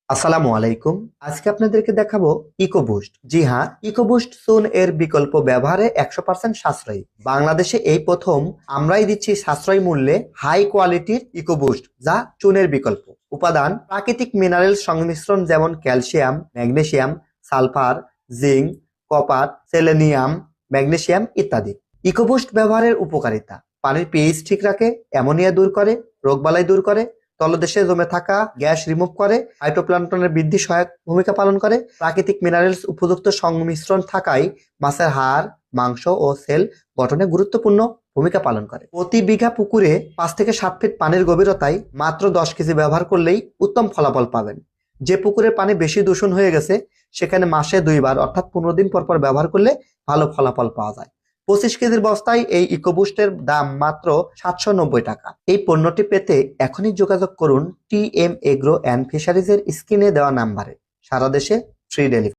আসসালামু আলাইকুম। আজকে আপনাদেরকে দেখাবো ইকোবুস্ট। জি হ্যাঁ, ইকোবুস্ট চুন এর বিকল্প ব্যবহারে 100% সাশ্রয়ী। বাংলাদেশে এই প্রথম আমরাই দিচ্ছি সাশ্রয়ী মূল্যে হাই কোয়ালিটির ইকোবুস্ট, যা চুনের বিকল্প। উপাদান: প্রাকৃতিক মিনারেল সংমিশ্রণ যেমন calcium, magnesium, sulphur, zinc, copper, selenium, magnesium ইত্যাদি। ইকোবুস্ট ব্যবহারের উপকারিতা: পানির পিএইচ ঠিক রাখে, অ্যামোনিয়া দূর করে, রোগবালাই দূর করে, তলদেশে জমে থাকা গ্যাস রিমুভ করে, ফাইটোপ্ল্যাঙ্কটনের বৃদ্ধি সহায়ক ভূমিকা পালন করে। প্রাকৃতিক মিনারেলস উপযুক্ত সংমিশ্রণ থাকায় মাছের হাড়, মাংস ও সেল গঠনে গুরুত্বপূর্ণ ভূমিকা পালন করে। প্রতি বিঘা পুকুরে 5 থেকে 7 ফিট পানির গভীরতায় মাত্র 10 কেজি ব্যবহার করলেই উত্তম ফলাফল পাবেন। যে পুকুরে পানি বেশি দূষণ হয়ে গেছে সেখানে মাসে 2 বার অর্থাৎ 15 দিন পর পর ব্যবহার করলে ভালো ফলাফল পাওয়া যায়। 25 কেজির বস্তায় এই ইকোবুস্টের দাম মাত্র 790 টাকা। এই পণ্যটি পেতে এখনই যোগাযোগ করুন টিএম এগ্রো অ্যান্ড ফিশারিজের স্ক্রিনে দেওয়া নাম্বারে। সারা দেশে ফ্রি ডেলিভারি।